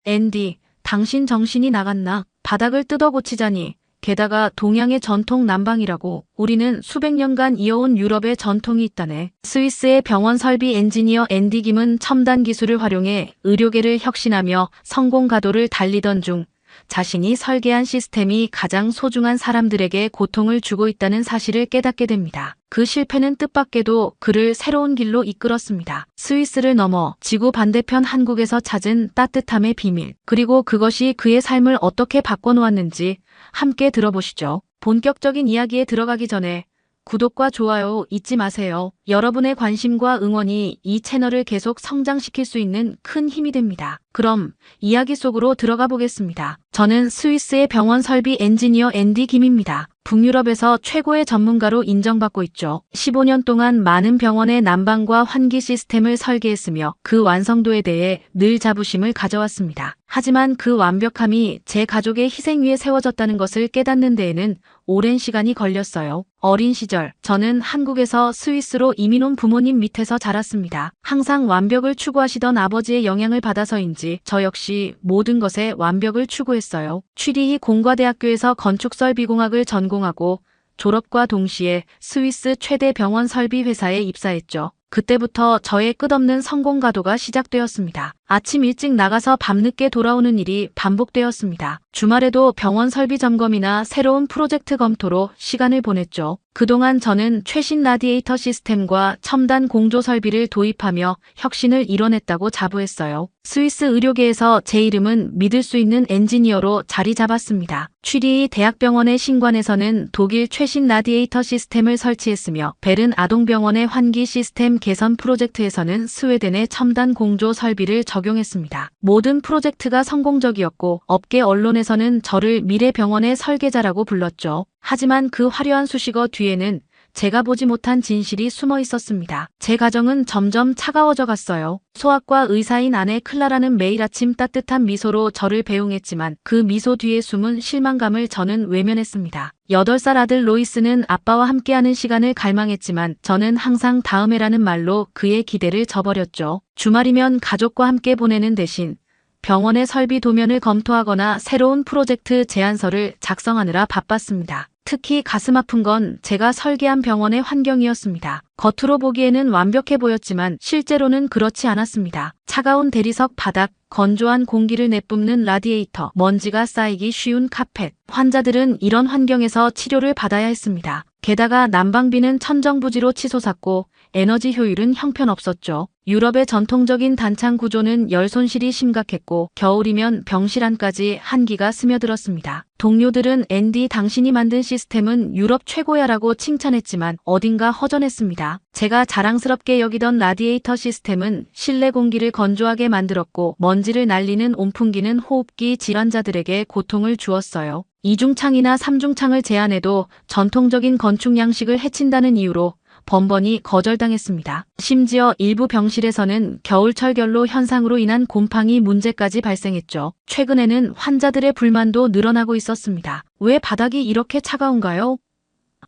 앤디, 당신 정신이 나갔나? 바닥을 뜯어 고치자니. 게다가 동양의 전통 난방이라고. 우리는 수백 년간 이어온 유럽의 전통이 있다네. 스위스의 병원 설비 엔지니어 앤디 김은 첨단 기술을 활용해 의료계를 혁신하며 성공 가도를 달리던 중 자신이 설계한 시스템이 가장 소중한 사람들에게 고통을 주고 있다는 사실을 깨닫게 됩니다. 그 실패는 뜻밖에도 그를 새로운 길로 이끌었습니다. 스위스를 넘어 지구 반대편 한국에서 찾은 따뜻함의 비밀, 그리고 그것이 그의 삶을 어떻게 바꿔놓았는지 함께 들어보시죠. 본격적인 이야기에 들어가기 전에 구독과 좋아요 잊지 마세요. 여러분의 관심과 응원이 이 채널을 계속 성장시킬 수 있는 큰 힘이 됩니다. 그럼 이야기 속으로 들어가 보겠습니다. 저는 스위스의 병원 설비 엔지니어 앤디 김입니다. 북유럽에서 최고의 전문가로 인정받고 있죠. 15년 동안 많은 병원의 난방과 환기 시스템을 설계했으며 그 완성도에 대해 늘 자부심을 가져왔습니다. 하지만 그 완벽함이 제 가족의 희생 위에 세워졌다는 것을 깨닫는 데에는 오랜 시간이 걸렸어요. 어린 시절, 저는 한국에서 스위스로 이민 온 부모님 밑에서 자랐습니다. 항상 완벽을 추구하시던 아버지의 영향을 받아서인지 저 역시 모든 것에 완벽을 추구했어요. 취리히 공과대학교에서 건축설비공학을 전공하고 졸업과 동시에 스위스 최대 병원 설비 회사에 입사했죠. 그때부터 저의 끝없는 성공 가도가 시작되었습니다. 아침 일찍 나가서 밤늦게 돌아오는 일이 반복되었습니다. 주말에도 병원 설비 점검이나 새로운 프로젝트 검토로 시간을 보냈죠. 그동안 저는 최신 라디에이터 시스템과 첨단 공조 설비를 도입하며 혁신을 이뤄냈다고 자부했어요. 스위스 의료계에서 제 이름은 믿을 수 있는 엔지니어로 자리 잡았습니다. 취리히 대학병원의 신관에서는 독일 최신 라디에이터 시스템을 설치했으며 베른 아동병원의 환기 시스템 개선 프로젝트에서는 스웨덴의 첨단 공조 설비를 적용했습니다. 모든 프로젝트가 성공적이었고 업계 언론에서는 저를 미래 병원의 설계자라고 불렀죠. 하지만 그 화려한 수식어 뒤에는 제가 보지 못한 진실이 숨어 있었습니다. 제 가정은 점점 차가워져 갔어요. 소아과 의사인 아내 클라라는 매일 아침 따뜻한 미소로 저를 배웅했지만 그 미소 뒤에 숨은 실망감을 저는 외면했습니다. 8살 아들 로이스는 아빠와 함께하는 시간을 갈망했지만 저는 항상 다음에라는 말로 그의 기대를 저버렸죠. 주말이면 가족과 함께 보내는 대신 병원의 설비 도면을 검토하거나 새로운 프로젝트 제안서를 작성하느라 바빴습니다. 특히 가슴 아픈 건 제가 설계한 병원의 환경이었습니다. 겉으로 보기에는 완벽해 보였지만 실제로는 그렇지 않았습니다. 차가운 대리석 바닥, 건조한 공기를 내뿜는 라디에이터, 먼지가 쌓이기 쉬운 카펫. 환자들은 이런 환경에서 치료를 받아야 했습니다. 게다가 난방비는 천정부지로 치솟았고 에너지 효율은 형편없었죠. 유럽의 전통적인 단창 구조는 열 손실이 심각했고 겨울이면 병실 안까지 한기가 스며들었습니다. 동료들은 앤디 당신이 만든 시스템은 유럽 최고야라고 칭찬했지만 어딘가 허전했습니다. 제가 자랑스럽게 여기던 라디에이터 시스템은 실내 공기를 건조하게 만들었고 먼지를 날리는 온풍기는 호흡기 질환자들에게 고통을 주었어요. 이중창이나 삼중창을 제안해도 전통적인 건축 양식을 해친다는 이유로 번번이 거절당했습니다. 심지어 일부 병실에서는 겨울철 결로 현상으로 인한 곰팡이 문제까지 발생했죠. 최근에는 환자들의 불만도 늘어나고 있었습니다. 왜 바닥이 이렇게 차가운가요?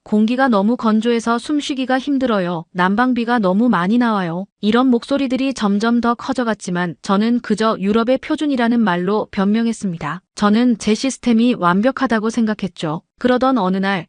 공기가 너무 건조해서 숨쉬기가 힘들어요. 난방비가 너무 많이 나와요. 이런 목소리들이 점점 더 커져갔지만 저는 그저 유럽의 표준이라는 말로 변명했습니다. 저는 제 시스템이 완벽하다고 생각했죠. 그러던 어느 날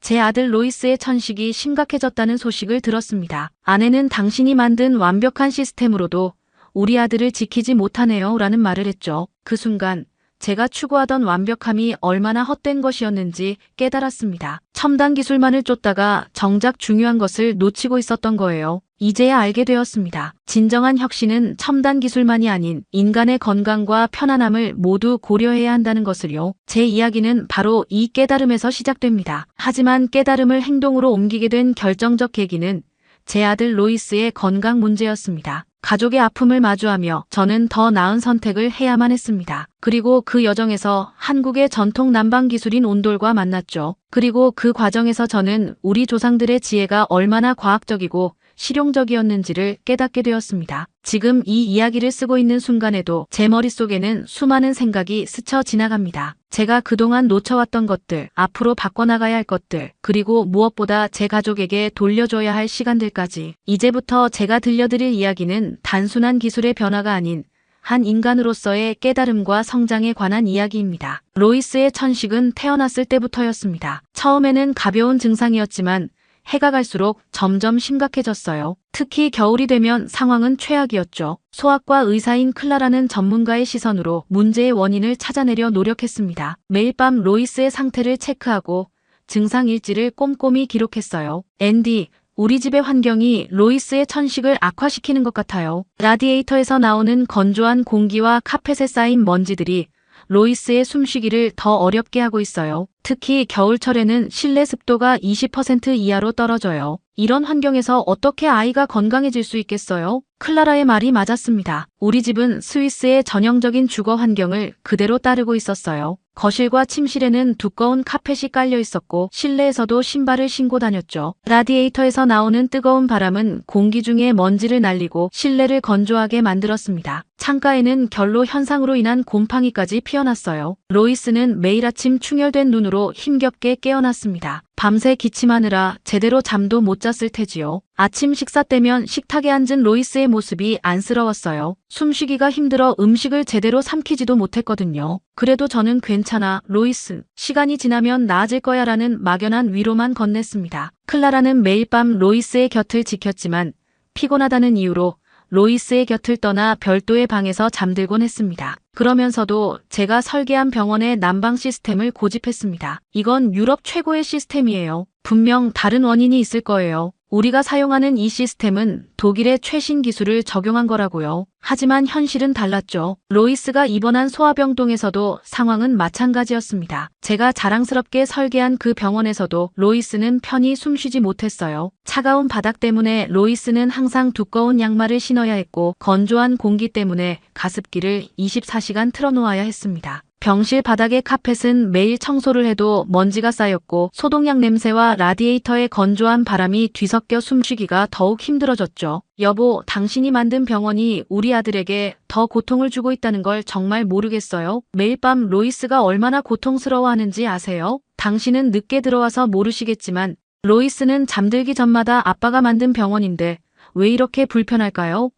제 아들 로이스의 천식이 심각해졌다는 소식을 들었습니다. 아내는 당신이 만든 완벽한 시스템으로도 우리 아들을 지키지 못하네요 라는 말을 했죠. 그 순간 제가 추구하던 완벽함이 얼마나 헛된 것이었는지 깨달았습니다. 첨단 기술만을 쫓다가 정작 중요한 것을 놓치고 있었던 거예요. 이제야 알게 되었습니다. 진정한 혁신은 첨단 기술만이 아닌 인간의 건강과 편안함을 모두 고려해야 한다는 것을요. 제 이야기는 바로 이 깨달음에서 시작됩니다. 하지만 깨달음을 행동으로 옮기게 된 결정적 계기는 제 아들 로이스의 건강 문제였습니다. 가족의 아픔을 마주하며 저는 더 나은 선택을 해야만 했습니다. 그리고 그 여정에서 한국의 전통 난방 기술인 온돌과 만났죠. 그리고 그 과정에서 저는 우리 조상들의 지혜가 얼마나 과학적이고 실용적이었는지를 깨닫게 되었습니다. 지금 이 이야기를 쓰고 있는 순간에도 제 머릿속에는 수많은 생각이 스쳐 지나갑니다. 제가 그동안 놓쳐왔던 것들, 앞으로 바꿔나가야 할 것들, 그리고 무엇보다 제 가족에게 돌려줘야 할 시간들까지. 이제부터 제가 들려드릴 이야기는 단순한 기술의 변화가 아닌 한 인간으로서의 깨달음과 성장에 관한 이야기입니다. 로이스의 천식은 태어났을 때부터였습니다. 처음에는 가벼운 증상이었지만 해가 갈수록 점점 심각해졌어요. 특히 겨울이 되면 상황은 최악이었죠. 소아과 의사인 클라라는 전문가의 시선으로 문제의 원인을 찾아내려 노력했습니다. 매일 밤 로이스의 상태를 체크하고 증상 일지를 꼼꼼히 기록했어요. 앤디, 우리 집의 환경이 로이스의 천식을 악화시키는 것 같아요. 라디에이터에서 나오는 건조한 공기와 카펫에 쌓인 먼지들이 로이스의 숨쉬기를 더 어렵게 하고 있어요. 특히 겨울철에는 실내 습도가 20% 이하로 떨어져요. 이런 환경에서 어떻게 아이가 건강해질 수 있겠어요? 클라라의 말이 맞았습니다. 우리 집은 스위스의 전형적인 주거 환경을 그대로 따르고 있었어요. 거실과 침실에는 두꺼운 카펫이 깔려 있었고 실내에서도 신발을 신고 다녔죠. 라디에이터에서 나오는 뜨거운 바람은 공기 중에 먼지를 날리고 실내를 건조하게 만들었습니다. 창가에는 결로 현상으로 인한 곰팡이까지 피어났어요. 로이스는 매일 아침 충혈된 눈으로 힘겹게 깨어났습니다. 밤새 기침하느라 제대로 잠도 못 잤을 테지요. 아침 식사 때면 식탁에 앉은 로이스의 모습이 안쓰러웠어요. 숨쉬기가 힘들어 음식을 제대로 삼키지도 못했거든요. 그래도 저는 괜찮아, 로이스. 시간이 지나면 나아질 거야 라는 막연한 위로만 건넸습니다. 클라라는 매일 밤 로이스의 곁을 지켰지만 피곤하다는 이유로 로이스의 곁을 떠나 별도의 방에서 잠들곤 했습니다. 그러면서도 제가 설계한 병원의 난방 시스템을 고집했습니다. 이건 유럽 최고의 시스템이에요. 분명 다른 원인이 있을 거예요. 우리가 사용하는 이 시스템은 독일의 최신 기술을 적용한 거라고요. 하지만 현실은 달랐죠. 로이스가 입원한 소아병동에서도 상황은 마찬가지였습니다. 제가 자랑스럽게 설계한 그 병원에서도 로이스는 편히 숨쉬지 못했어요. 차가운 바닥 때문에 로이스는 항상 두꺼운 양말을 신어야 했고 건조한 공기 때문에 가습기를 24시간 틀어놓아야 했습니다. 병실 바닥의 카펫은 매일 청소를 해도 먼지가 쌓였고 소독약 냄새와 라디에이터의 건조한 바람이 뒤섞여 숨쉬기가 더욱 힘들어졌죠. 여보, 당신이 만든 병원이 우리 아들에게 더 고통을 주고 있다는 걸 정말 모르겠어요? 매일 밤 로이스가 얼마나 고통스러워하는지 아세요? 당신은 늦게 들어와서 모르시겠지만 로이스는 잠들기 전마다 아빠가 만든 병원인데 왜 이렇게 불편할까요?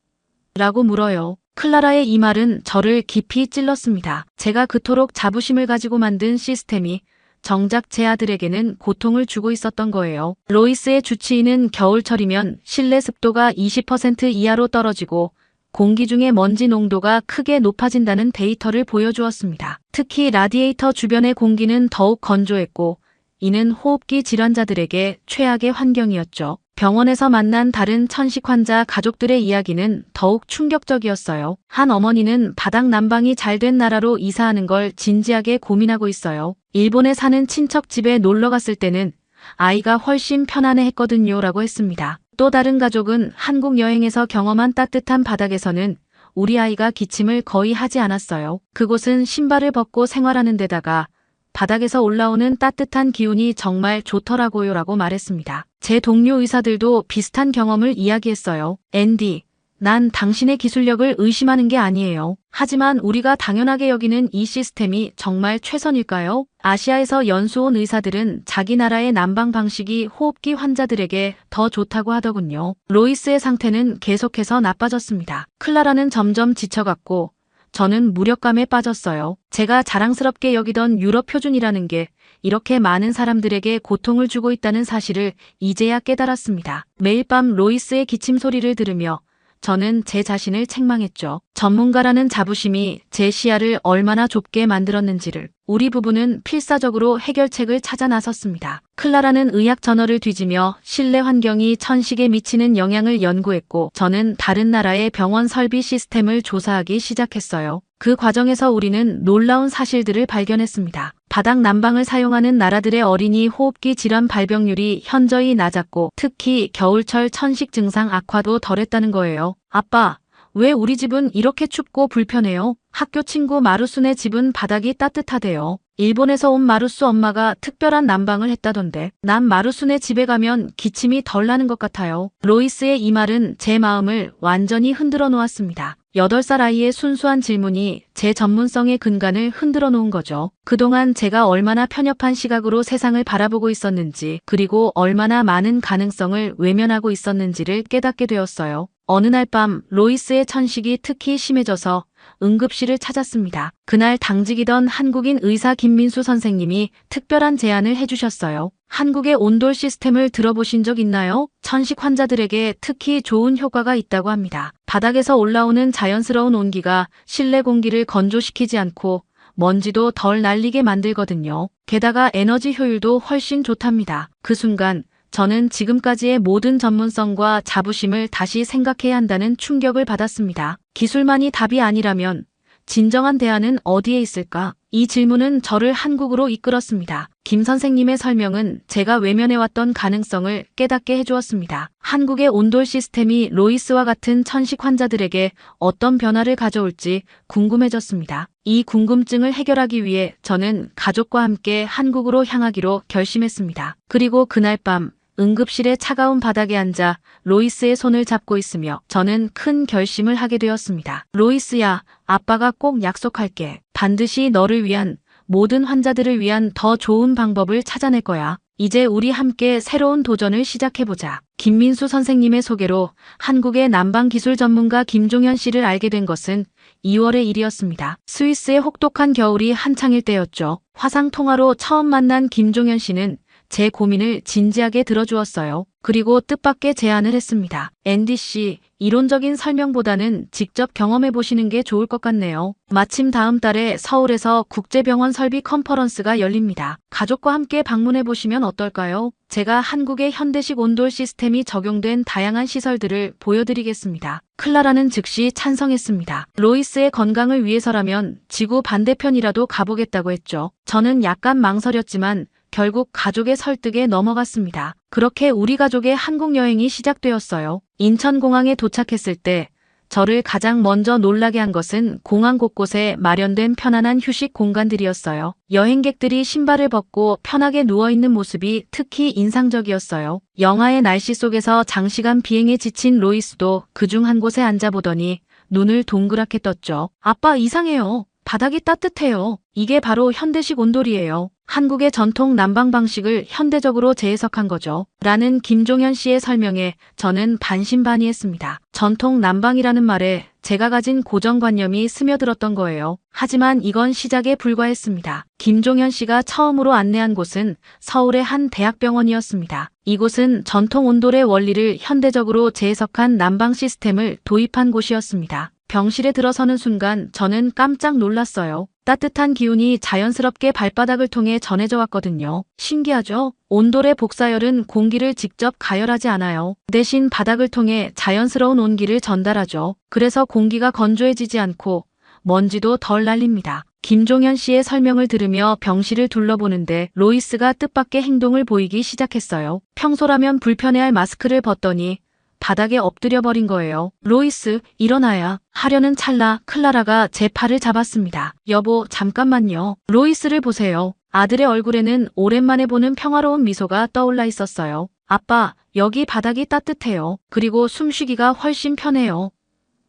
라고 물어요. 클라라의 이 말은 저를 깊이 찔렀습니다. 제가 그토록 자부심을 가지고 만든 시스템이 정작 제 아들에게는 고통을 주고 있었던 거예요. 로이스의 주치의는 겨울철이면 실내 습도가 20% 이하로 떨어지고 공기 중의 먼지 농도가 크게 높아진다는 데이터를 보여주었습니다. 특히 라디에이터 주변의 공기는 더욱 건조했고 이는 호흡기 질환자들에게 최악의 환경이었죠. 병원에서 만난 다른 천식 환자 가족들의 이야기는 더욱 충격적이었어요. 한 어머니는 바닥 난방이 잘 된 나라로 이사하는 걸 진지하게 고민하고 있어요. 일본에 사는 친척 집에 놀러 갔을 때는 아이가 훨씬 편안해 했거든요 라고 했습니다. 또 다른 가족은 한국 여행에서 경험한 따뜻한 바닥에서는 우리 아이가 기침을 거의 하지 않았어요. 그곳은 신발을 벗고 생활하는 데다가 바닥에서 올라오는 따뜻한 기운이 정말 좋더라고요 라고 말했습니다. 제 동료 의사들도 비슷한 경험을 이야기했어요. 앤디, 난 당신의 기술력을 의심하는 게 아니에요. 하지만 우리가 당연하게 여기는 이 시스템이 정말 최선일까요? 아시아에서 연수 온 의사들은 자기 나라의 난방 방식이 호흡기 환자들에게 더 좋다고 하더군요. 로이스의 상태는 계속해서 나빠졌습니다. 클라라는 점점 지쳐갔고 저는 무력감에 빠졌어요. 제가 자랑스럽게 여기던 유럽 표준이라는 게 이렇게 많은 사람들에게 고통을 주고 있다는 사실을 이제야 깨달았습니다. 매일 밤 로이스의 기침 소리를 들으며 저는 제 자신을 책망했죠. 전문가라는 자부심이 제 시야를 얼마나 좁게 만들었는지를. 우리 부부는 필사적으로 해결책을 찾아 나섰습니다. 클라라는 의학 저널을 뒤지며 실내 환경이 천식에 미치는 영향을 연구했고 저는 다른 나라의 병원 설비 시스템을 조사하기 시작했어요. 그 과정에서 우리는 놀라운 사실들을 발견했습니다. 바닥 난방을 사용하는 나라들의 어린이 호흡기 질환 발병률이 현저히 낮았고 특히 겨울철 천식 증상 악화도 덜했다는 거예요. 아빠, 왜 우리 집은 이렇게 춥고 불편해요? 학교 친구 마루순의 집은 바닥이 따뜻하대요. 일본에서 온 마루스 엄마가 특별한 난방을 했다던데 난 마루순의 집에 가면 기침이 덜 나는 것 같아요. 로이스의 이 말은 제 마음을 완전히 흔들어 놓았습니다. 8살 아이의 순수한 질문이 제 전문성의 근간을 흔들어 놓은 거죠. 그동안 제가 얼마나 편협한 시각으로 세상을 바라보고 있었는지 그리고 얼마나 많은 가능성을 외면하고 있었는지를 깨닫게 되었어요. 어느 날 밤 로이스의 천식이 특히 심해져서 응급실을 찾았습니다. 그날 당직이던 한국인 의사 김민수 선생님이 특별한 제안을 해주셨어요. 한국의 온돌 시스템을 들어보신 적 있나요? 천식 환자들에게 특히 좋은 효과가 있다고 합니다. 바닥에서 올라오는 자연스러운 온기가 실내 공기를 건조시키지 않고 먼지도 덜 날리게 만들거든요. 게다가 에너지 효율도 훨씬 좋답니다. 그 순간 저는 지금까지의 모든 전문성과 자부심을 다시 생각해야 한다는 충격을 받았습니다. 기술만이 답이 아니라면 진정한 대안은 어디에 있을까? 이 질문은 저를 한국으로 이끌었습니다. 김 선생님의 설명은 제가 외면해왔던 가능성을 깨닫게 해주었습니다. 한국의 온돌 시스템이 로이스와 같은 천식 환자들에게 어떤 변화를 가져올지 궁금해졌습니다. 이 궁금증을 해결하기 위해 저는 가족과 함께 한국으로 향하기로 결심했습니다. 그리고 그날 밤 응급실의 차가운 바닥에 앉아 로이스의 손을 잡고 있으며 저는 큰 결심을 하게 되었습니다. 로이스야, 아빠가 꼭 약속할게. 반드시 너를 위한, 모든 환자들을 위한 더 좋은 방법을 찾아낼 거야. 이제 우리 함께 새로운 도전을 시작해보자. 김민수 선생님의 소개로 한국의 난방기술 전문가 김종현 씨를 알게 된 것은 2월의 일이었습니다. 스위스의 혹독한 겨울이 한창일 때였죠. 화상통화로 처음 만난 김종현 씨는 제 고민을 진지하게 들어주었어요. 그리고 뜻밖의 제안을 했습니다. 앤디 씨, 이론적인 설명보다는 직접 경험해 보시는 게 좋을 것 같네요. 마침 다음 달에 서울에서 국제병원 설비 컨퍼런스가 열립니다. 가족과 함께 방문해 보시면 어떨까요? 제가 한국의 현대식 온돌 시스템이 적용된 다양한 시설들을 보여드리겠습니다. 클라라는 즉시 찬성했습니다. 로이스의 건강을 위해서라면 지구 반대편이라도 가보겠다고 했죠. 저는 약간 망설였지만 결국 가족의 설득에 넘어갔습니다. 그렇게 우리 가족의 한국 여행이 시작되었어요. 인천공항에 도착했을 때 저를 가장 먼저 놀라게 한 것은 공항 곳곳에 마련된 편안한 휴식 공간들이었어요. 여행객들이 신발을 벗고 편하게 누워있는 모습이 특히 인상적이었어요. 영하의 날씨 속에서 장시간 비행에 지친 로이스도 그중 한 곳에 앉아보더니 눈을 동그랗게 떴죠. 아빠, 이상해요. 바닥이 따뜻해요. 이게 바로 현대식 온돌이에요. 한국의 전통 난방 방식을 현대적으로 재해석한 거죠. 라는 김종현 씨의 설명에 저는 반신반의했습니다. 전통 난방이라는 말에 제가 가진 고정관념이 스며들었던 거예요. 하지만 이건 시작에 불과했습니다. 김종현 씨가 처음으로 안내한 곳은 서울의 한 대학병원이었습니다. 이곳은 전통 온돌의 원리를 현대적으로 재해석한 난방 시스템을 도입한 곳이었습니다. 병실에 들어서는 순간 저는 깜짝 놀랐어요. 따뜻한 기운이 자연스럽게 발바닥을 통해 전해져 왔거든요. 신기하죠? 온돌의 복사열은 공기를 직접 가열하지 않아요. 대신 바닥을 통해 자연스러운 온기를 전달하죠. 그래서 공기가 건조해지지 않고 먼지도 덜 날립니다. 김종현 씨의 설명을 들으며 병실을 둘러보는데 로이스가 뜻밖의 행동을 보이기 시작했어요. 평소라면 불편해할 마스크를 벗더니 바닥에 엎드려 버린 거예요. 로이스, 일어나야 하려는 찰나 클라라가 제 팔을 잡았습니다. 여보, 잠깐만요. 로이스를 보세요. 아들의 얼굴에는 오랜만에 보는 평화로운 미소가 떠올라 있었어요. 아빠, 여기 바닥이 따뜻해요. 그리고 숨쉬기가 훨씬 편해요.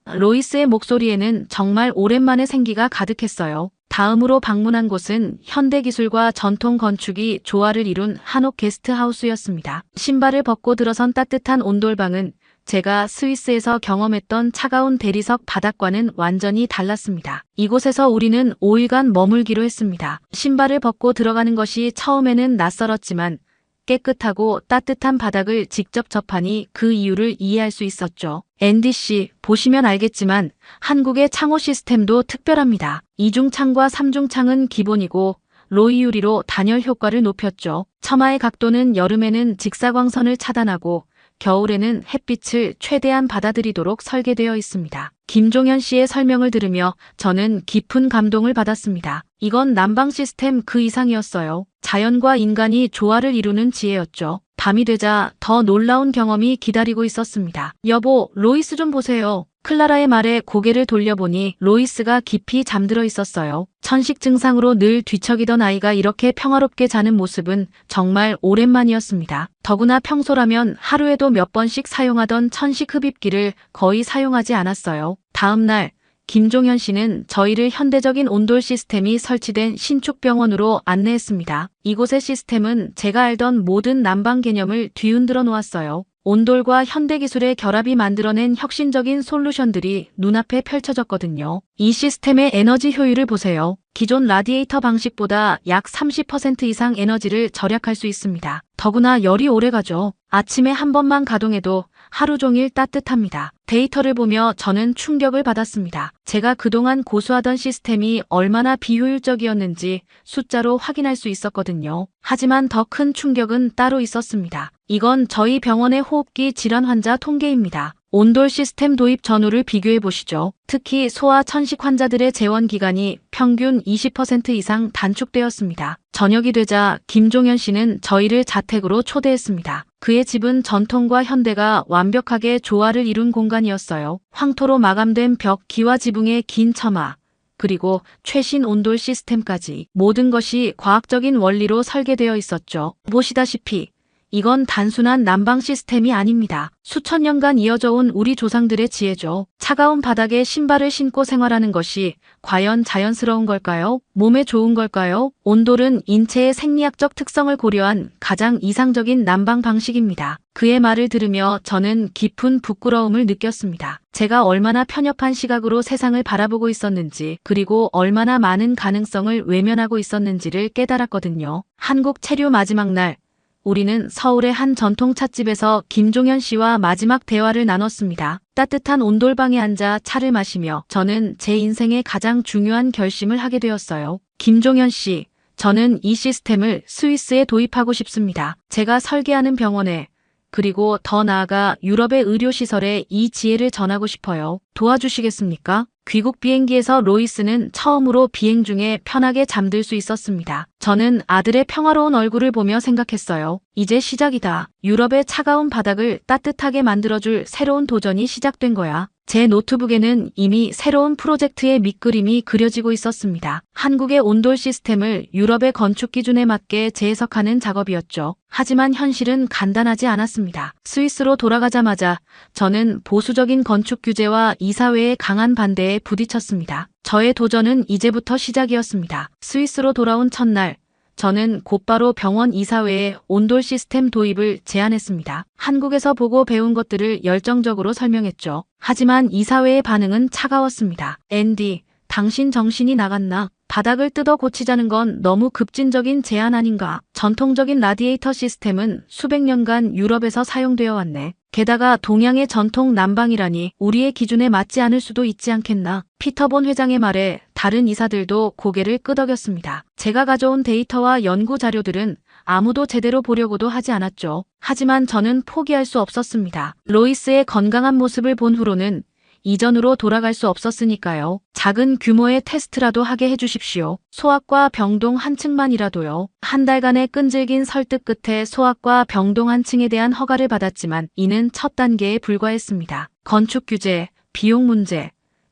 로이스의 목소리에는 정말 오랜만에 생기가 가득했어요. 다음으로 방문한 곳은 현대기술과 전통 건축이 조화를 이룬 한옥 게스트하우스였습니다. 신발을 벗고 들어선 따뜻한 온돌방은 제가 스위스에서 경험했던 차가운 대리석 바닥과는 완전히 달랐습니다. 이곳에서 우리는 5일간 머물기로 했습니다. 신발을 벗고 들어가는 것이 처음에는 낯설었지만 깨끗하고 따뜻한 바닥을 직접 접하니 그 이유를 이해할 수 있었죠. 앤디 씨, 보시면 알겠지만 한국의 창호 시스템도 특별합니다. 이중창과 삼중창은 기본이고 로이 유리로 단열 효과를 높였죠. 처마의 각도는 여름에는 직사광선을 차단하고 겨울에는 햇빛을 최대한 받아들이도록 설계되어 있습니다. 김종현 씨의 설명을 들으며 저는 깊은 감동을 받았습니다. 이건 난방 시스템 그 이상이었어요. 자연과 인간이 조화를 이루는 지혜였죠. 밤이 되자 더 놀라운 경험이 기다리고 있었습니다. 여보, 로이스 좀 보세요. 클라라의 말에 고개를 돌려보니 로이스가 깊이 잠들어 있었어요. 천식 증상으로 늘 뒤척이던 아이가 이렇게 평화롭게 자는 모습은 정말 오랜만이었습니다. 더구나 평소라면 하루에도 몇 번씩 사용하던 천식 흡입기를 거의 사용하지 않았어요. 다음 날 김종현 씨는 저희를 현대적인 온돌 시스템이 설치된 신축병원으로 안내했습니다. 이곳의 시스템은 제가 알던 모든 난방 개념을 뒤흔들어 놓았어요. 온돌과 현대기술의 결합이 만들어낸 혁신적인 솔루션들이 눈앞에 펼쳐졌거든요. 이 시스템의 에너지 효율을 보세요. 기존 라디에이터 방식보다 약 30% 이상 에너지를 절약할 수 있습니다. 더구나 열이 오래가죠. 아침에 한 번만 가동해도 하루 종일 따뜻합니다. 데이터를 보며 저는 충격을 받았습니다. 제가 그동안 고수하던 시스템이 얼마나 비효율적이었는지 숫자로 확인할 수 있었거든요. 하지만 더 큰 충격은 따로 있었습니다. 이건 저희 병원의 호흡기 질환 환자 통계입니다. 온돌 시스템 도입 전후를 비교해 보시죠. 특히 소아 천식 환자들의 재원 기간이 평균 20% 이상 단축되었습니다. 저녁이 되자 김종현 씨는 저희를 자택으로 초대했습니다. 그의 집은 전통과 현대가 완벽하게 조화를 이룬 공간이었어요. 황토로 마감된 벽, 기와 지붕의 긴 처마, 그리고 최신 온돌 시스템까지 모든 것이 과학적인 원리로 설계되어 있었죠. 보시다시피 이건 단순한 난방 시스템이 아닙니다. 수천 년간 이어져 온 우리 조상들의 지혜죠. 차가운 바닥에 신발을 신고 생활하는 것이 과연 자연스러운 걸까요? 몸에 좋은 걸까요? 온돌은 인체의 생리학적 특성을 고려한 가장 이상적인 난방 방식입니다. 그의 말을 들으며 저는 깊은 부끄러움을 느꼈습니다. 제가 얼마나 편협한 시각으로 세상을 바라보고 있었는지, 그리고 얼마나 많은 가능성을 외면하고 있었는지를 깨달았거든요. 한국 체류 마지막 날, 우리는 서울의 한 전통 찻집에서 김종현 씨와 마지막 대화를 나눴습니다. 따뜻한 온돌방에 앉아 차를 마시며 저는 제 인생의 가장 중요한 결심을 하게 되었어요. 김종현 씨, 저는 이 시스템을 스위스에 도입하고 싶습니다. 제가 설계하는 병원에, 그리고 더 나아가 유럽의 의료시설에 이 지혜를 전하고 싶어요. 도와주시겠습니까? 귀국 비행기에서 로이스는 처음으로 비행 중에 편하게 잠들 수 있었습니다. 저는 아들의 평화로운 얼굴을 보며 생각했어요. 이제 시작이다. 유럽의 차가운 바닥을 따뜻하게 만들어줄 새로운 도전이 시작된 거야. 제 노트북에는 이미 새로운 프로젝트의 밑그림이 그려지고 있었습니다. 한국의 온돌 시스템을 유럽의 건축 기준에 맞게 재해석하는 작업이었죠. 하지만 현실은 간단하지 않았습니다. 스위스로 돌아가자마자 저는 보수적인 건축 규제와 이사회의 강한 반대에 부딪혔습니다. 저의 도전은 이제부터 시작이었습니다. 스위스로 돌아온 첫날, 저는 곧바로 병원 이사회에 온돌 시스템 도입을 제안했습니다. 한국에서 보고 배운 것들을 열정적으로 설명했죠. 하지만 이사회의 반응은 차가웠습니다. 앤디, 당신 정신이 나갔나? 바닥을 뜯어 고치자는 건 너무 급진적인 제안 아닌가? 전통적인 라디에이터 시스템은 수백 년간 유럽에서 사용되어 왔네. 게다가 동양의 전통 난방이라니 우리의 기준에 맞지 않을 수도 있지 않겠나? 피터 본 회장의 말에 다른 이사들도 고개를 끄덕였습니다. 제가 가져온 데이터와 연구 자료들은 아무도 제대로 보려고도 하지 않았죠. 하지만 저는 포기할 수 없었습니다. 로이스의 건강한 모습을 본 후로는 이전으로 돌아갈 수 없었으니까요. 작은 규모의 테스트라도 하게 해주십시오. 소아과 병동 한 층만이라도요. 한 달간의 끈질긴 설득 끝에 소아과 병동 한 층에 대한 허가를 받았지만 이는 첫 단계에 불과했습니다. 건축 규제, 비용 문제,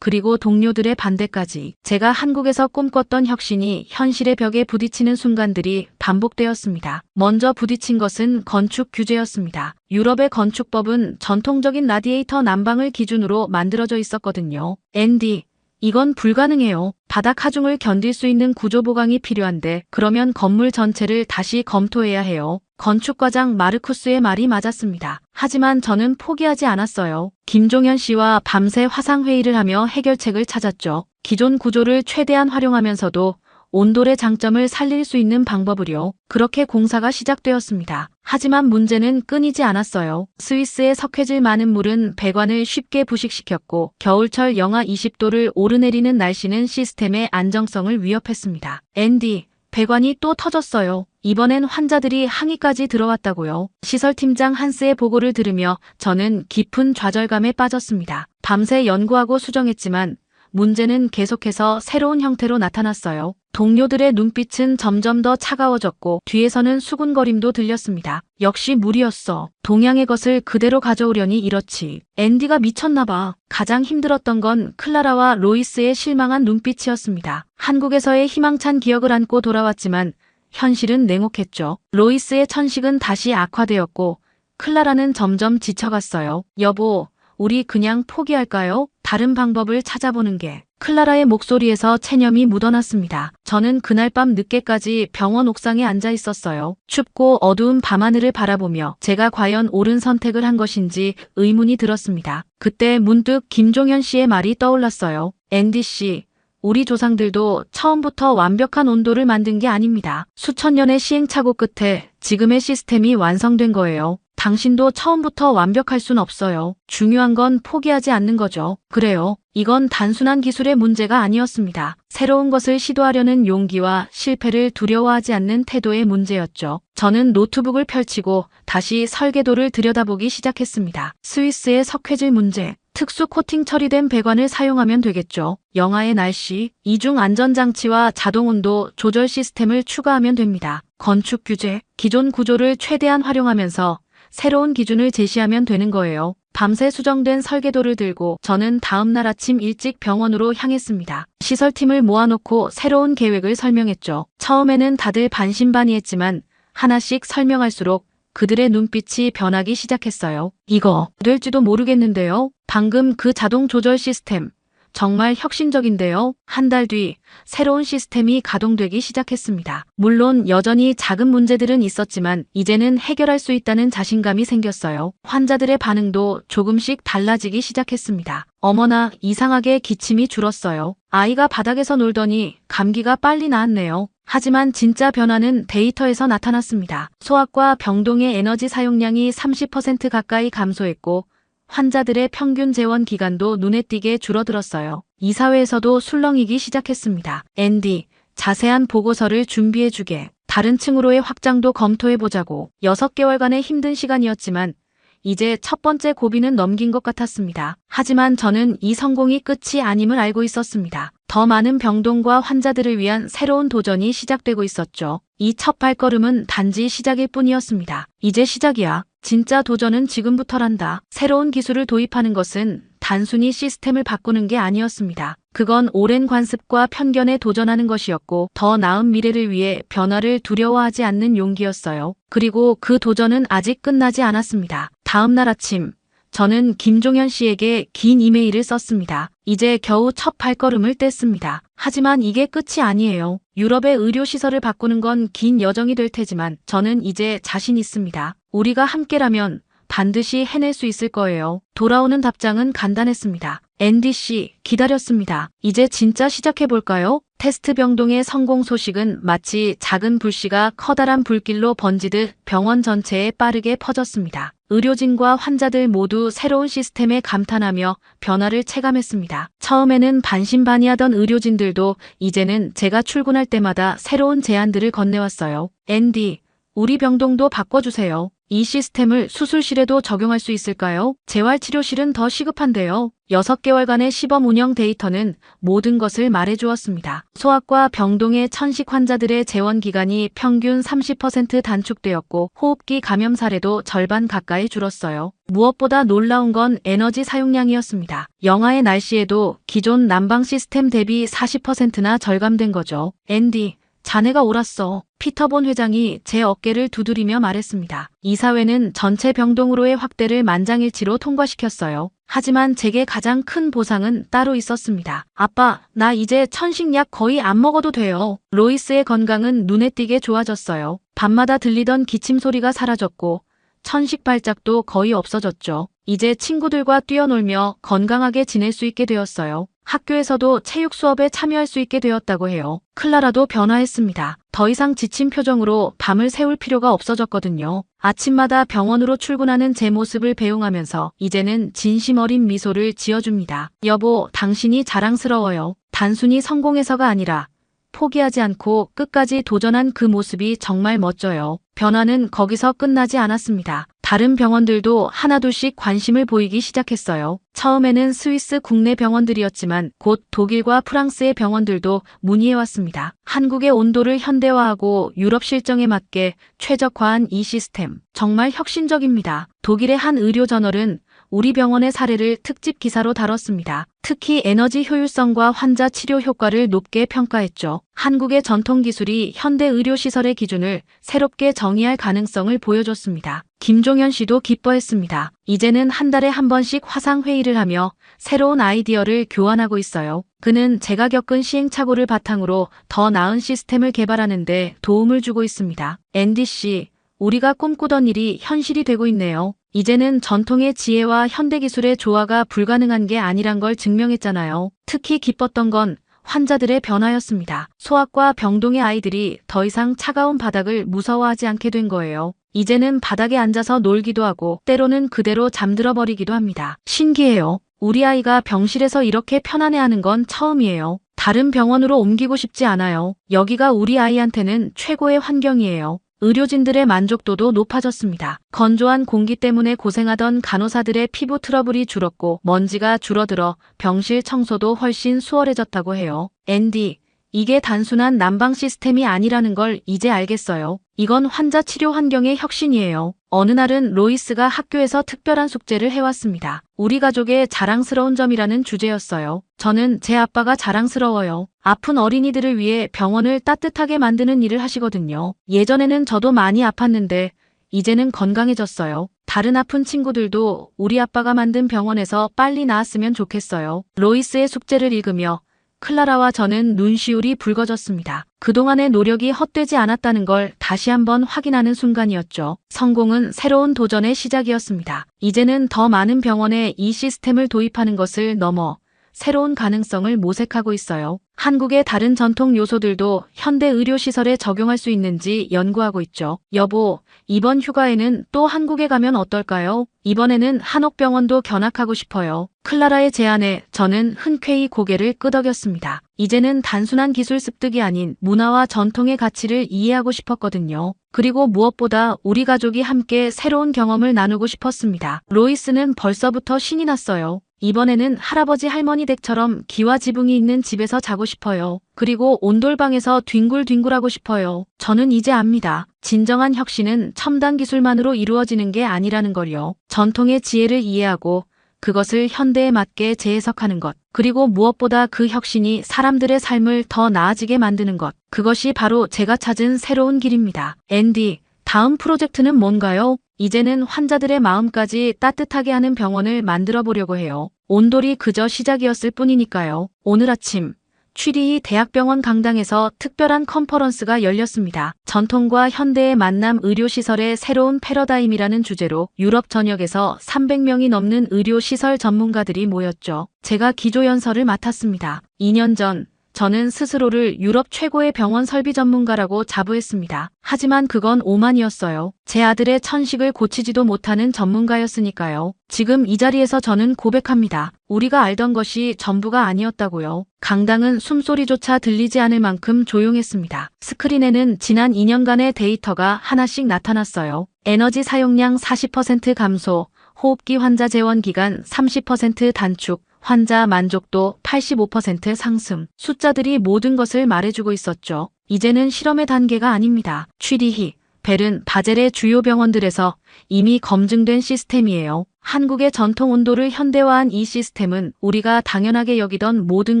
그리고 동료들의 반대까지 제가 한국에서 꿈꿨던 혁신이 현실의 벽에 부딪히는 순간들이 반복되었습니다. 먼저 부딪힌 것은 건축 규제였습니다. 유럽의 건축법은 전통적인 라디에이터 난방을 기준으로 만들어져 있었거든요. 앤디, 이건 불가능해요. 바닥 하중을 견딜 수 있는 구조 보강이 필요한데 그러면 건물 전체를 다시 검토해야 해요. 건축과장 마르쿠스의 말이 맞았습니다. 하지만 저는 포기하지 않았어요. 김종현 씨와 밤새 화상회의를 하며 해결책을 찾았죠. 기존 구조를 최대한 활용하면서도 온돌의 장점을 살릴 수 있는 방법을요. 그렇게 공사가 시작되었습니다. 하지만 문제는 끊이지 않았어요. 스위스의 석회질 많은 물은 배관을 쉽게 부식시켰고 겨울철 영하 20도를 오르내리는 날씨는 시스템의 안정성을 위협했습니다. 앤디, 배관이 또 터졌어요. 이번엔 환자들이 항의까지 들어왔다고요. 시설팀장 한스의 보고를 들으며 저는 깊은 좌절감에 빠졌습니다. 밤새 연구하고 수정했지만 문제는 계속해서 새로운 형태로 나타났어요. 동료들의 눈빛은 점점 더 차가워졌고 뒤에서는 수군거림도 들렸습니다. 역시 무리였어. 동양의 것을 그대로 가져오려니 이렇지. 앤디가 미쳤나봐. 가장 힘들었던 건 클라라와 로이스의 실망한 눈빛이었습니다. 한국에서의 희망찬 기억을 안고 돌아왔지만 현실은 냉혹했죠. 로이스의 천식은 다시 악화되었고 클라라는 점점 지쳐갔어요. 여보, 우리 그냥 포기할까요? 다른 방법을 찾아보는 게. 클라라의 목소리에서 체념이 묻어났습니다. 저는 그날 밤 늦게까지 병원 옥상에 앉아 있었어요. 춥고 어두운 밤하늘을 바라보며 제가 과연 옳은 선택을 한 것인지 의문이 들었습니다. 그때 문득 김종현 씨의 말이 떠올랐어요. 앤디 씨, 우리 조상들도 처음부터 완벽한 온도를 만든 게 아닙니다. 수천 년의 시행착오 끝에 지금의 시스템이 완성된 거예요. 당신도 처음부터 완벽할 순 없어요. 중요한 건 포기하지 않는 거죠. 그래요. 이건 단순한 기술의 문제가 아니었습니다. 새로운 것을 시도하려는 용기와 실패를 두려워하지 않는 태도의 문제였죠. 저는 노트북을 펼치고 다시 설계도를 들여다보기 시작했습니다. 스위스의 석회질 문제. 특수 코팅 처리된 배관을 사용하면 되겠죠. 영하의 날씨, 이중 안전장치와 자동온도 조절 시스템을 추가하면 됩니다. 건축 규제, 기존 구조를 최대한 활용하면서 새로운 기준을 제시하면 되는 거예요. 밤새 수정된 설계도를 들고 저는 다음날 아침 일찍 병원으로 향했습니다. 시설팀을 모아놓고 새로운 계획을 설명했죠. 처음에는 다들 반신반의했지만 하나씩 설명할수록 그들의 눈빛이 변하기 시작했어요. 이거 될지도 모르겠는데요. 방금 그 자동 조절 시스템 정말 혁신적인데요. 한 달 뒤 새로운 시스템이 가동되기 시작했습니다. 물론 여전히 작은 문제들은 있었지만 이제는 해결할 수 있다는 자신감이 생겼어요. 환자들의 반응도 조금씩 달라지기 시작했습니다. 어머나, 이상하게 기침이 줄었어요. 아이가 바닥에서 놀더니 감기가 빨리 나았네요. 하지만 진짜 변화는 데이터에서 나타났습니다. 소아과 병동의 에너지 사용량이 30% 가까이 감소했고 환자들의 평균 재원 기간도 눈에 띄게 줄어들었어요. 이사회에서도 술렁이기 시작했습니다. 앤디, 자세한 보고서를 준비해주게. 다른 층으로의 확장도 검토해보자고. 6개월간의 힘든 시간이었지만 이제 첫 번째 고비는 넘긴 것 같았습니다. 하지만 저는 이 성공이 끝이 아님을 알고 있었습니다. 더 많은 병동과 환자들을 위한 새로운 도전이 시작되고 있었죠. 이 첫 발걸음은 단지 시작일 뿐이었습니다. 이제 시작이야. 진짜 도전은 지금부터란다. 새로운 기술을 도입하는 것은 단순히 시스템을 바꾸는 게 아니었습니다. 그건 오랜 관습과 편견에 도전하는 것이었고 더 나은 미래를 위해 변화를 두려워하지 않는 용기였어요. 그리고 그 도전은 아직 끝나지 않았습니다. 다음 날 아침 저는 김종현 씨에게 긴 이메일을 썼습니다. 이제 겨우 첫 발걸음을 뗐습니다. 하지만 이게 끝이 아니에요. 유럽의 의료시설을 바꾸는 건 긴 여정이 될 테지만 저는 이제 자신 있습니다. 우리가 함께라면 반드시 해낼 수 있을 거예요. 돌아오는 답장은 간단했습니다. 앤디 씨, 기다렸습니다. 이제 진짜 시작해볼까요? 테스트 병동의 성공 소식은 마치 작은 불씨가 커다란 불길로 번지듯 병원 전체에 빠르게 퍼졌습니다. 의료진과 환자들 모두 새로운 시스템에 감탄하며 변화를 체감했습니다. 처음에는 반신반의하던 의료진들도 이제는 제가 출근할 때마다 새로운 제안들을 건네왔어요. 앤디, 우리 병동도 바꿔주세요. 이 시스템을 수술실에도 적용할 수 있을까요? 재활치료실은 더 시급한데요. 6개월간의 시범 운영 데이터는 모든 것을 말해주었습니다. 소아과 병동의 천식 환자들의 재원 기간이 평균 30% 단축되었고 호흡기 감염 사례도 절반 가까이 줄었어요. 무엇보다 놀라운 건 에너지 사용량이었습니다. 영하의 날씨에도 기존 난방 시스템 대비 40%나 절감된 거죠. 앤디, 자네가 옳았어. 피터본 회장이 제 어깨를 두드리며 말했습니다. 이사회는 전체 병동으로의 확대를 만장일치로 통과시켰어요. 하지만 제게 가장 큰 보상은 따로 있었습니다. 아빠, 나 이제 천식약 거의 안 먹어도 돼요. 로이스의 건강은 눈에 띄게 좋아졌어요. 밤마다 들리던 기침 소리가 사라졌고 천식 발작도 거의 없어졌죠. 이제 친구들과 뛰어놀며 건강하게 지낼 수 있게 되었어요. 학교에서도 체육 수업에 참여할 수 있게 되었다고 해요. 클라라도 변화했습니다. 더 이상 지친 표정으로 밤을 새울 필요가 없어졌거든요. 아침마다 병원으로 출근하는 제 모습을 배웅하면서 이제는 진심 어린 미소를 지어줍니다. 여보, 당신이 자랑스러워요. 단순히 성공해서가 아니라 포기하지 않고 끝까지 도전한 그 모습이 정말 멋져요. 변화는 거기서 끝나지 않았습니다. 다른 병원들도 하나둘씩 관심을 보이기 시작했어요. 처음에는 스위스 국내 병원들이었지만 곧 독일과 프랑스의 병원들도 문의해왔습니다. 한국의 온도를 현대화하고 유럽 실정에 맞게 최적화한 이 시스템, 정말 혁신적입니다. 독일의 한 의료저널은 우리 병원의 사례를 특집 기사로 다뤘습니다. 특히 에너지 효율성과 환자 치료 효과를 높게 평가했죠. 한국의 전통 기술이 현대 의료시설의 기준을 새롭게 정의할 가능성을 보여줬습니다. 김종현 씨도 기뻐했습니다. 이제는 한 달에 한 번씩 화상회의를 하며 새로운 아이디어를 교환하고 있어요. 그는 제가 겪은 시행착오를 바탕으로 더 나은 시스템을 개발하는 데 도움을 주고 있습니다. 앤디 씨, 우리가 꿈꾸던 일이 현실이 되고 있네요. 이제는 전통의 지혜와 현대기술의 조화가 불가능한 게 아니란 걸 증명했잖아요. 특히 기뻤던 건 환자들의 변화였습니다. 소아과 병동의 아이들이 더 이상 차가운 바닥을 무서워하지 않게 된 거예요. 이제는 바닥에 앉아서 놀기도 하고 때로는 그대로 잠들어 버리기도 합니다. 신기해요. 우리 아이가 병실에서 이렇게 편안해하는 건 처음이에요. 다른 병원으로 옮기고 싶지 않아요. 여기가 우리 아이한테는 최고의 환경이에요. 의료진들의 만족도도 높아졌습니다. 건조한 공기 때문에 고생하던 간호사들의 피부 트러블이 줄었고 먼지가 줄어들어 병실 청소도 훨씬 수월해졌다고 해요. 앤디, 이게 단순한 난방 시스템이 아니라는 걸 이제 알겠어요. 이건 환자 치료 환경의 혁신이에요. 어느 날은 로이스가 학교에서 특별한 숙제를 해왔습니다. 우리 가족의 자랑스러운 점이라는 주제였어요. 저는 제 아빠가 자랑스러워요. 아픈 어린이들을 위해 병원을 따뜻하게 만드는 일을 하시거든요. 예전에는 저도 많이 아팠는데 이제는 건강해졌어요. 다른 아픈 친구들도 우리 아빠가 만든 병원에서 빨리 나았으면 좋겠어요. 로이스의 숙제를 읽으며 클라라와 저는 눈시울이 붉어졌습니다. 그동안의 노력이 헛되지 않았다는 걸 다시 한번 확인하는 순간이었죠. 성공은 새로운 도전의 시작이었습니다. 이제는 더 많은 병원에 이 시스템을 도입하는 것을 넘어 새로운 가능성을 모색하고 있어요. 한국의 다른 전통 요소들도 현대 의료시설에 적용할 수 있는지 연구하고 있죠. 여보, 이번 휴가에는 또 한국에 가면 어떨까요? 이번에는 한옥병원도 견학하고 싶어요. 클라라의 제안에 저는 흔쾌히 고개를 끄덕였습니다. 이제는 단순한 기술 습득이 아닌 문화와 전통의 가치를 이해하고 싶었거든요. 그리고 무엇보다 우리 가족이 함께 새로운 경험을 나누고 싶었습니다. 로이스는 벌써부터 신이 났어요. 이번에는 할아버지 할머니 댁처럼 기와 지붕이 있는 집에서 자고 싶어요. 그리고 온돌방에서 뒹굴뒹굴하고 싶어요. 저는 이제 압니다. 진정한 혁신은 첨단 기술만으로 이루어지는 게 아니라는 걸요. 전통의 지혜를 이해하고 그것을 현대에 맞게 재해석하는 것. 그리고 무엇보다 그 혁신이 사람들의 삶을 더 나아지게 만드는 것. 그것이 바로 제가 찾은 새로운 길입니다. 앤디, 다음 프로젝트는 뭔가요? 이제는 환자들의 마음까지 따뜻하게 하는 병원을 만들어 보려고 해요. 온돌이 그저 시작이었을 뿐이니까요. 오늘 아침 취리히 대학병원 강당에서 특별한 컨퍼런스가 열렸습니다. 전통과 현대의 만남 의료시설의 새로운 패러다임이라는 주제로 유럽 전역에서 300명이 넘는 의료시설 전문가들이 모였죠. 제가 기조연설을 맡았습니다. 2년 전 저는 스스로를 유럽 최고의 병원 설비 전문가라고 자부했습니다. 하지만 그건 오만이었어요. 제 아들의 천식을 고치지도 못하는 전문가였으니까요. 지금 이 자리에서 저는 고백합니다. 우리가 알던 것이 전부가 아니었다고요. 강당은 숨소리조차 들리지 않을 만큼 조용했습니다. 스크린에는 지난 2년간의 데이터가 하나씩 나타났어요. 에너지 사용량 40% 감소, 호흡기 환자 재원 기간 30% 단축, 환자 만족도 85% 상승. 숫자들이 모든 것을 말해주고 있었죠. 이제는 실험의 단계가 아닙니다. 취리히, 벨은 바젤의 주요 병원들에서 이미 검증된 시스템이에요. 한국의 전통 온도를 현대화한 이 시스템은 우리가 당연하게 여기던 모든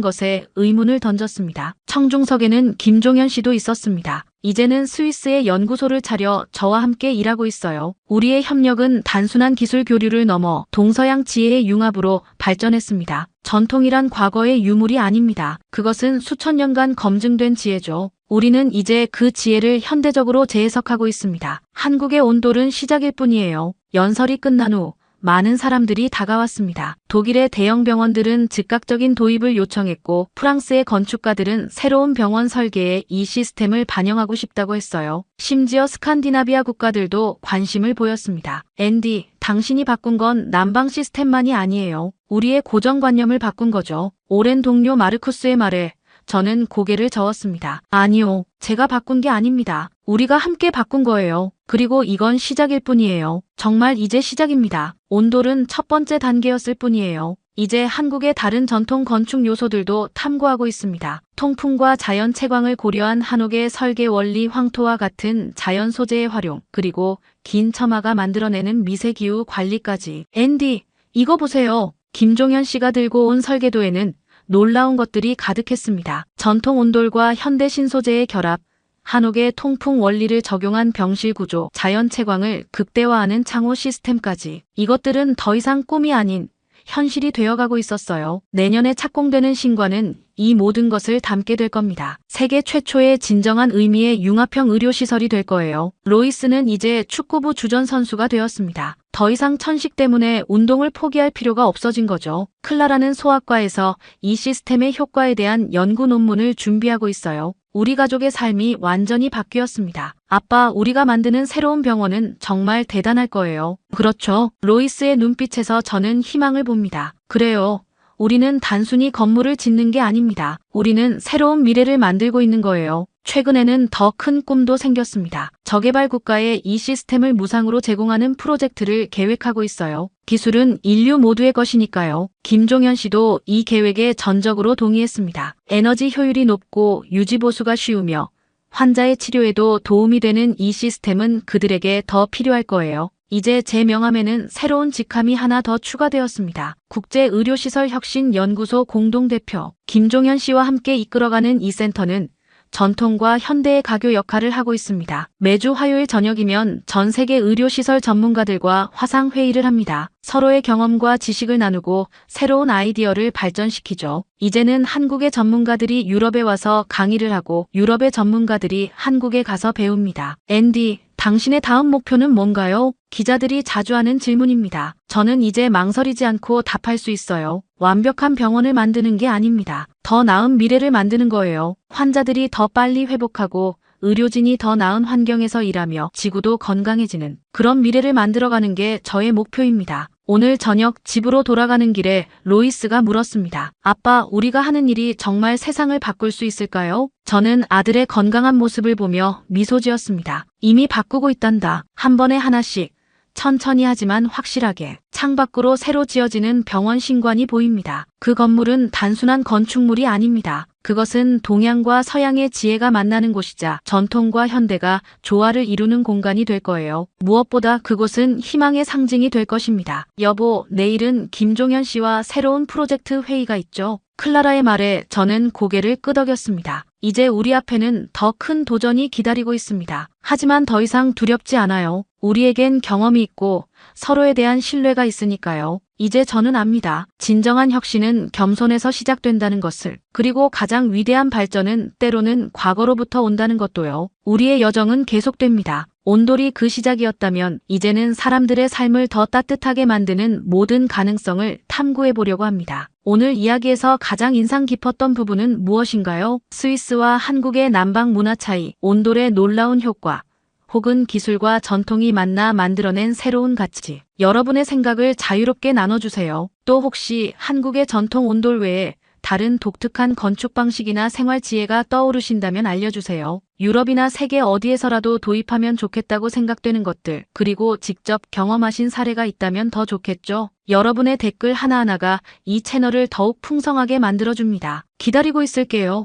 것에 의문을 던졌습니다. 청중석에는 김종현 씨도 있었습니다. 이제는 스위스의 연구소를 차려 저와 함께 일하고 있어요. 우리의 협력은 단순한 기술 교류를 넘어 동서양 지혜의 융합으로 발전했습니다. 전통이란 과거의 유물이 아닙니다. 그것은 수천 년간 검증된 지혜죠. 우리는 이제 그 지혜를 현대적으로 재해석하고 있습니다. 한국의 온돌은 시작일 뿐이에요. 연설이 끝난 후 많은 사람들이 다가왔습니다. 독일의 대형 병원들은 즉각적인 도입을 요청했고 프랑스의 건축가들은 새로운 병원 설계에 이 시스템을 반영하고 싶다고 했어요. 심지어 스칸디나비아 국가들도 관심을 보였습니다. 앤디, 당신이 바꾼 건 난방 시스템만이 아니에요. 우리의 고정관념을 바꾼 거죠. 오랜 동료 마르쿠스의 말에 저는 고개를 저었습니다. 아니요, 제가 바꾼 게 아닙니다. 우리가 함께 바꾼 거예요. 그리고 이건 시작일 뿐이에요. 정말 이제 시작입니다. 온돌은 첫 번째 단계였을 뿐이에요. 이제 한국의 다른 전통 건축 요소들도 탐구하고 있습니다. 통풍과 자연 채광을 고려한 한옥의 설계 원리, 황토와 같은 자연 소재의 활용, 그리고 긴 처마가 만들어내는 미세기후 관리까지. 앤디, 이거 보세요. 김종현 씨가 들고 온 설계도에는 놀라운 것들이 가득했습니다. 전통 온돌과 현대 신소재의 결합, 한옥의 통풍 원리를 적용한 병실 구조, 자연 채광을 극대화하는 창호 시스템까지. 이것들은 더 이상 꿈이 아닌 현실이 되어가고 있었어요. 내년에 착공되는 신관은 이 모든 것을 담게 될 겁니다. 세계 최초의 진정한 의미의 융합형 의료시설이 될 거예요. 로이스는 이제 축구부 주전 선수가 되었습니다. 더 이상 천식 때문에 운동을 포기할 필요가 없어진 거죠. 클라라는 소아과에서 이 시스템의 효과에 대한 연구 논문을 준비하고 있어요. 우리 가족의 삶이 완전히 바뀌었습니다. 아빠, 우리가 만드는 새로운 병원은 정말 대단할 거예요. 그렇죠. 로이스의 눈빛에서 저는 희망을 봅니다. 그래요. 우리는 단순히 건물을 짓는 게 아닙니다. 우리는 새로운 미래를 만들고 있는 거예요. 최근에는 더 큰 꿈도 생겼습니다. 저개발 국가에 이 시스템을 무상으로 제공하는 프로젝트를 계획하고 있어요. 기술은 인류 모두의 것이니까요. 김종현 씨도 이 계획에 전적으로 동의했습니다. 에너지 효율이 높고 유지보수가 쉬우며 환자의 치료에도 도움이 되는 이 시스템은 그들에게 더 필요할 거예요. 이제 제 명함에는 새로운 직함이 하나 더 추가되었습니다. 국제의료시설혁신연구소 공동대표 김종현 씨와 함께 이끌어가는 이 센터는 전통과 현대의 가교 역할을 하고 있습니다. 매주 화요일 저녁이면 전 세계 의료시설 전문가들과 화상회의를 합니다. 서로의 경험과 지식을 나누고 새로운 아이디어를 발전시키죠. 이제는 한국의 전문가들이 유럽에 와서 강의를 하고 유럽의 전문가들이 한국에 가서 배웁니다. 앤디, 당신의 다음 목표는 뭔가요? 기자들이 자주 하는 질문입니다. 저는 이제 망설이지 않고 답할 수 있어요. 완벽한 병원을 만드는 게 아닙니다. 더 나은 미래를 만드는 거예요. 환자들이 더 빨리 회복하고 의료진이 더 나은 환경에서 일하며 지구도 건강해지는 그런 미래를 만들어가는 게 저의 목표입니다. 오늘 저녁 집으로 돌아가는 길에 로이스가 물었습니다. 아빠, 우리가 하는 일이 정말 세상을 바꿀 수 있을까요? 저는 아들의 건강한 모습을 보며 미소 지었습니다. 이미 바꾸고 있단다. 한 번에 하나씩. 천천히 하지만 확실하게. 창밖으로 새로 지어지는 병원 신관이 보입니다. 그 건물은 단순한 건축물이 아닙니다. 그것은 동양과 서양의 지혜가 만나는 곳이자 전통과 현대가 조화를 이루는 공간이 될 거예요. 무엇보다 그곳은 희망의 상징이 될 것입니다. 여보, 내일은 김종현 씨와 새로운 프로젝트 회의가 있죠. 클라라의 말에 저는 고개를 끄덕였습니다. 이제 우리 앞에는 더 큰 도전이 기다리고 있습니다. 하지만 더 이상 두렵지 않아요. 우리에겐 경험이 있고 서로에 대한 신뢰가 있으니까요. 이제 저는 압니다. 진정한 혁신은 겸손에서 시작된다는 것을. 그리고 가장 위대한 발전은 때로는 과거로부터 온다는 것도요. 우리의 여정은 계속됩니다. 온돌이 그 시작이었다면 이제는 사람들의 삶을 더 따뜻하게 만드는 모든 가능성을 탐구해 보려고 합니다. 오늘 이야기에서 가장 인상 깊었던 부분은 무엇인가요? 스위스와 한국의 남방 문화 차이, 온돌의 놀라운 효과, 혹은 기술과 전통이 만나 만들어낸 새로운 가치. 여러분의 생각을 자유롭게 나눠주세요. 또 혹시 한국의 전통 온돌 외에 다른 독특한 건축 방식이나 생활 지혜가 떠오르신다면 알려주세요. 유럽이나 세계 어디에서라도 도입하면 좋겠다고 생각되는 것들, 그리고 직접 경험하신 사례가 있다면 더 좋겠죠? 여러분의 댓글 하나하나가 이 채널을 더욱 풍성하게 만들어줍니다. 기다리고 있을게요.